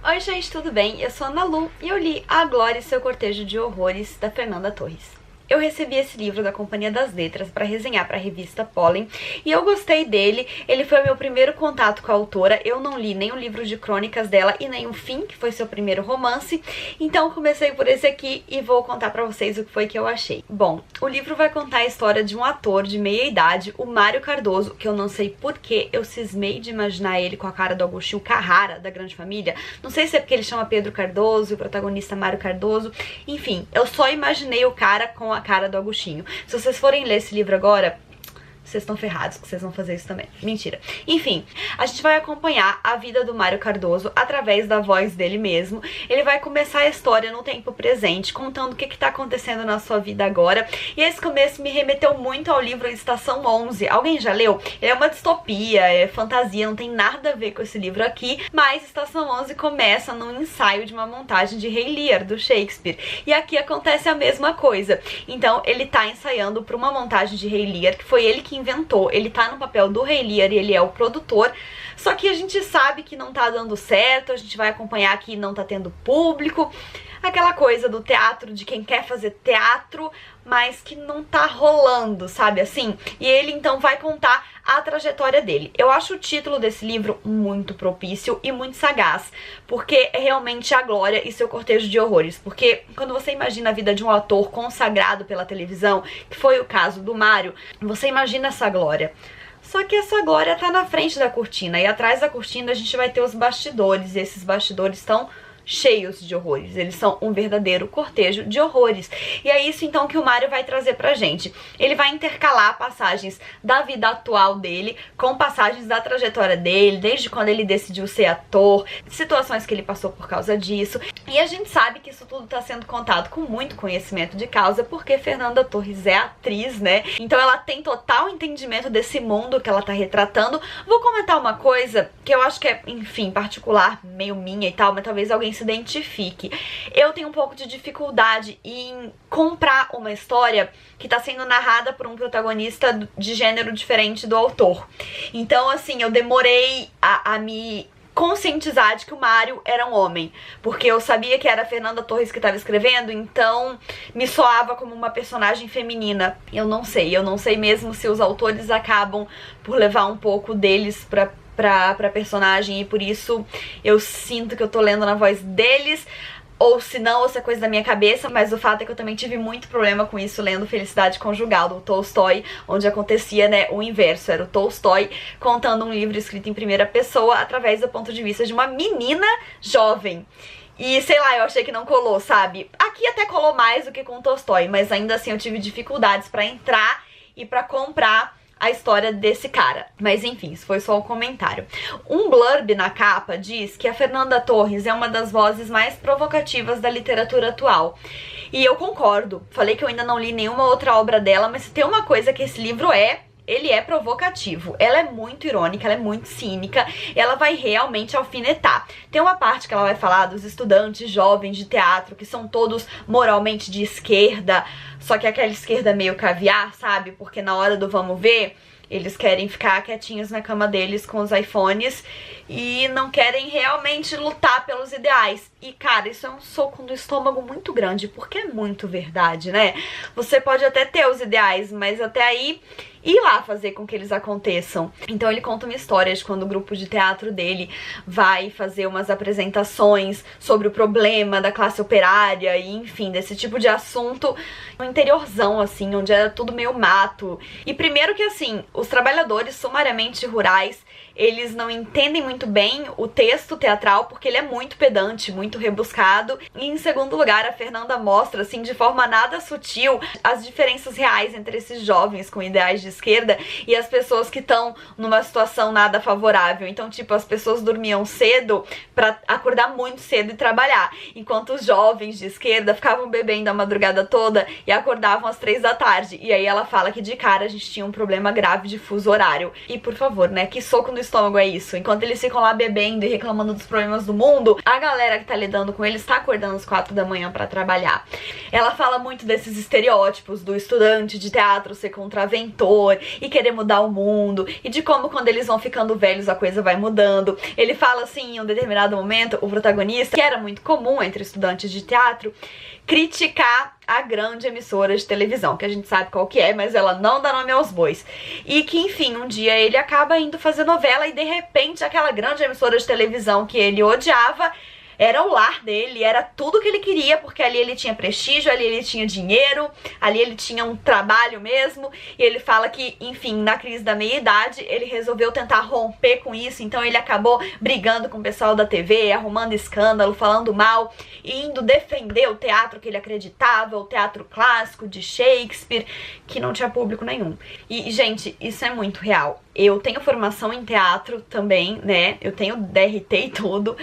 Oi gente, tudo bem? Eu sou a Ana Lu e eu li A Glória e Seu Cortejo de Horrores, da Fernanda Torres. Eu recebi esse livro da Companhia das Letras para resenhar para a revista Pollen e eu gostei dele. Ele foi o meu primeiro contato com a autora. Eu não li nem o livro de crônicas dela e nem o Fim, que foi seu primeiro romance. Então comecei por esse aqui e vou contar para vocês o que foi que eu achei. Bom, o livro vai contar a história de um ator de meia idade, o Mário Cardoso, que eu não sei porquê eu cismei de imaginar ele com a cara do Agostinho Carrara, da Grande Família. Não sei se é porque ele chama Pedro Cardoso e o protagonista Mário Cardoso. Enfim, eu só imaginei o cara com a cara do Agostinho. Se vocês forem ler esse livro agora, vocês estão ferrados, que vocês vão fazer isso também. Mentira. Enfim, a gente vai acompanhar a vida do Mário Cardoso através da voz dele mesmo. Ele vai começar a história no tempo presente, contando o que tá acontecendo na sua vida agora. E esse começo me remeteu muito ao livro Estação 11. Alguém já leu? Ele é uma distopia, é fantasia, não tem nada a ver com esse livro aqui. Mas Estação 11 começa num ensaio de uma montagem de Rei Lear, do Shakespeare. E aqui acontece a mesma coisa. Então, ele tá ensaiando para uma montagem de Rei Lear, que foi ele que inventou. Ele tá no papel do Rei Lear e ele é o produtor, só que a gente sabe que não tá dando certo, a gente vai acompanhar que não tá tendo público, aquela coisa do teatro, de quem quer fazer teatro, mas que não tá rolando, sabe assim? E ele então vai contar a trajetória dele. Eu acho o título desse livro muito propício e muito sagaz, porque é realmente a glória e seu cortejo de horrores. Porque quando você imagina a vida de um ator consagrado pela televisão, que foi o caso do Mário, você imagina essa glória. Só que essa glória tá na frente da cortina, e atrás da cortina a gente vai ter os bastidores, e esses bastidores estão cheios de horrores. Eles são um verdadeiro cortejo de horrores. E é isso então que o Mário vai trazer pra gente. Ele vai intercalar passagens da vida atual dele com passagens da trajetória dele, desde quando ele decidiu ser ator, situações que ele passou por causa disso. E a gente sabe que isso tudo tá sendo contado com muito conhecimento de causa, porque Fernanda Torres é atriz, né? Então ela tem total entendimento desse mundo que ela tá retratando. Vou comentar uma coisa que eu acho que é, enfim, particular, meio minha e tal, mas talvez alguém se identifique. Eu tenho um pouco de dificuldade em comprar uma história que tá sendo narrada por um protagonista de gênero diferente do autor. Então, assim, eu demorei a me conscientizar de que o Mário era um homem, porque eu sabia que era a Fernanda Torres que estava escrevendo, então me soava como uma personagem feminina. Eu não sei mesmo se os autores acabam por levar um pouco deles pra personagem, e por isso eu sinto que eu tô lendo na voz deles, ou se não, ou se é coisa da minha cabeça, mas o fato é que eu também tive muito problema com isso lendo Felicidade Conjugal, do Tolstói, onde acontecia, né, o inverso, era o Tolstói contando um livro escrito em primeira pessoa através do ponto de vista de uma menina jovem. E sei lá, eu achei que não colou, sabe? Aqui até colou mais do que com o Tolstói, mas ainda assim eu tive dificuldades pra entrar e pra comprar a história desse cara. Mas enfim, isso foi só um comentário. Um blurb na capa diz que a Fernanda Torres é uma das vozes mais provocativas da literatura atual. E eu concordo. Falei que eu ainda não li nenhuma outra obra dela, mas se tem uma coisa que esse livro ele é provocativo. Ela é muito irônica, ela é muito cínica, ela vai realmente alfinetar. Tem uma parte que ela vai falar dos estudantes jovens de teatro, que são todos moralmente de esquerda, só que aquela esquerda meio caviar, sabe? Porque na hora do vamos ver, eles querem ficar quietinhos na cama deles com os iPhones e não querem realmente lutar pelos ideais. E, cara, isso é um soco no estômago muito grande, porque é muito verdade, né? Você pode até ter os ideais, mas até aí ir lá fazer com que eles aconteçam. Então ele conta uma história de quando o grupo de teatro dele vai fazer umas apresentações sobre o problema da classe operária e, enfim, desse tipo de assunto no interiorzão, assim, onde era tudo meio mato. E primeiro que, assim, os trabalhadores sumariamente rurais, eles não entendem muito bem o texto teatral, porque ele é muito pedante, muito rebuscado. E em segundo lugar, a Fernanda mostra, assim, de forma nada sutil, as diferenças reais entre esses jovens com ideais de esquerda e as pessoas que estão numa situação nada favorável. Então, tipo, as pessoas dormiam cedo pra acordar muito cedo e trabalhar, enquanto os jovens de esquerda ficavam bebendo a madrugada toda e acordavam às 3 da tarde. E aí ela fala que de cara a gente tinha um problema grave de fuso horário. E por favor, né, que soco no estômago é isso. Enquanto eles ficam lá bebendo e reclamando dos problemas do mundo, a galera que tá lidando com eles tá acordando às 4 da manhã pra trabalhar. Ela fala muito desses estereótipos do estudante de teatro ser contraventor e querer mudar o mundo, e de como quando eles vão ficando velhos a coisa vai mudando. Ele fala assim, em um determinado momento, o protagonista, que era muito comum entre estudantes de teatro, criticar a grande emissora de televisão, que a gente sabe qual que é, mas ela não dá nome aos bois. E que, enfim, um dia ele acaba indo fazer novela e de repente aquela grande emissora de televisão que ele odiava era o lar dele, era tudo que ele queria, porque ali ele tinha prestígio, ali ele tinha dinheiro, ali ele tinha um trabalho mesmo. E ele fala que, enfim, na crise da meia-idade, ele resolveu tentar romper com isso, então ele acabou brigando com o pessoal da TV, arrumando escândalo, falando mal, indo defender o teatro que ele acreditava, o teatro clássico de Shakespeare, que não tinha público nenhum. E, gente, isso é muito real. Eu tenho formação em teatro também, né? Eu tenho DRT e tudo.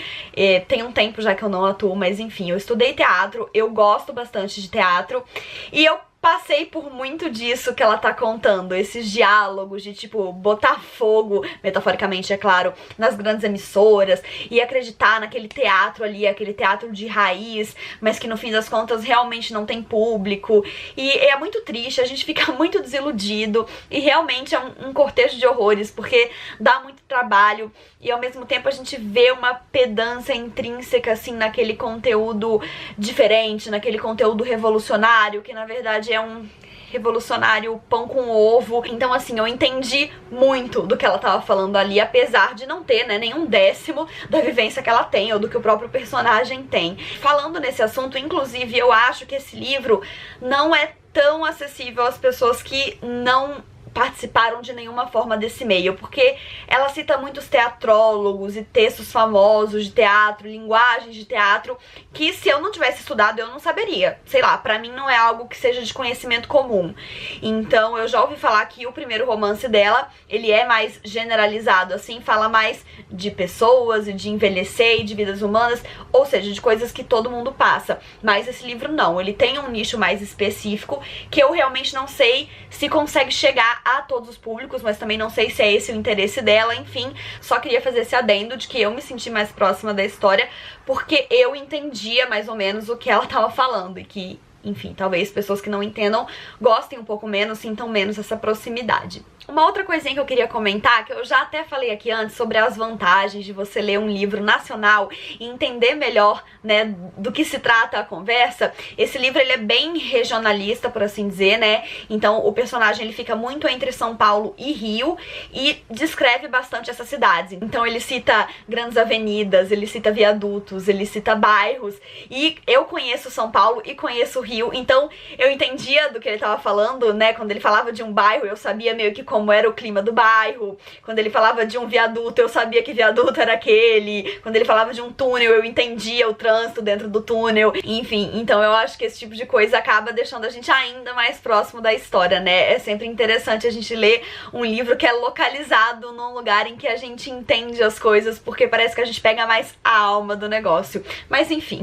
Tem um tempo já que eu não atuo, mas enfim, eu estudei teatro, eu gosto bastante de teatro. E eu passei por muito disso que ela tá contando, esses diálogos de, tipo, botar fogo, metaforicamente, é claro, nas grandes emissoras e acreditar naquele teatro ali, aquele teatro de raiz, mas que no fim das contas realmente não tem público. E é muito triste, a gente fica muito desiludido e realmente é um cortejo de horrores, porque dá muito trabalho e ao mesmo tempo a gente vê uma pedância intrínseca, assim, naquele conteúdo diferente, naquele conteúdo revolucionário, que na verdade é um revolucionário pão com ovo. Então, assim, eu entendi muito do que ela tava falando ali, apesar de não ter, né, nenhum décimo da vivência que ela tem ou do que o próprio personagem tem. Falando nesse assunto, inclusive, eu acho que esse livro não é tão acessível às pessoas que não participaram de nenhuma forma desse meio, porque ela cita muitos teatrólogos e textos famosos de teatro, linguagens de teatro, que se eu não tivesse estudado eu não saberia. Sei lá, pra mim não é algo que seja de conhecimento comum. Então eu já ouvi falar que o primeiro romance dela, ele é mais generalizado, assim, fala mais de pessoas e de envelhecer e de vidas humanas, ou seja, de coisas que todo mundo passa. Mas esse livro não, ele tem um nicho mais específico que eu realmente não sei se consegue chegar a todos os públicos, mas também não sei se é esse o interesse dela. Enfim, só queria fazer esse adendo de que eu me senti mais próxima da história porque eu entendia mais ou menos o que ela tava falando e que, enfim, talvez pessoas que não entendam gostem um pouco menos, sintam menos essa proximidade. Uma outra coisinha que eu queria comentar, que eu já até falei aqui antes sobre as vantagens de você ler um livro nacional e entender melhor, né, do que se trata a conversa. Esse livro, ele é bem regionalista, por assim dizer, né? Então o personagem, ele fica muito entre São Paulo e Rio e descreve bastante essas cidades. Então ele cita grandes avenidas, ele cita viadutos, ele cita bairros. E eu conheço São Paulo e conheço o Rio, então eu entendia do que ele tava falando, né? Quando ele falava de um bairro, eu sabia meio que como era o clima do bairro. Quando ele falava de um viaduto, eu sabia que viaduto era aquele. Quando ele falava de um túnel, eu entendia o trânsito dentro do túnel. Enfim, então eu acho que esse tipo de coisa acaba deixando a gente ainda mais próximo da história, né? É sempre interessante a gente ler um livro que é localizado num lugar em que a gente entende as coisas, porque parece que a gente pega mais a alma do negócio. Mas enfim,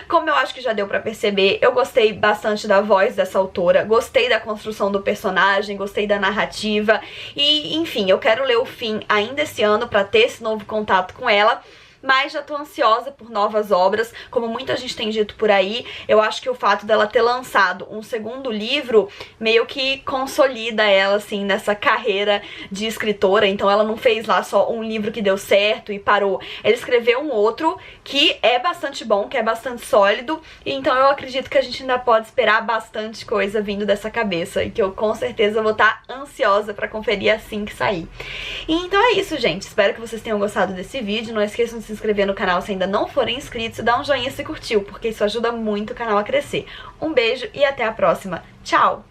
como eu acho que já deu pra perceber, eu gostei bastante da voz dessa autora, gostei da construção do personagem, gostei da narrativa. E, enfim, eu quero ler O Fim ainda esse ano pra ter esse novo contato com ela. Mas já tô ansiosa por novas obras, como muita gente tem dito por aí. Eu acho que o fato dela ter lançado um segundo livro meio que consolida ela, assim, nessa carreira de escritora. Então ela não fez lá só um livro que deu certo e parou. Ela escreveu um outro que é bastante bom, que é bastante sólido. E então eu acredito que a gente ainda pode esperar bastante coisa vindo dessa cabeça, e que eu com certeza vou estar ansiosa pra conferir assim que sair. E então é isso, gente. Espero que vocês tenham gostado desse vídeo. Não esqueçam de se inscrever no canal se ainda não forem inscritos e dar um joinha se curtiu, porque isso ajuda muito o canal a crescer. Um beijo e até a próxima. Tchau!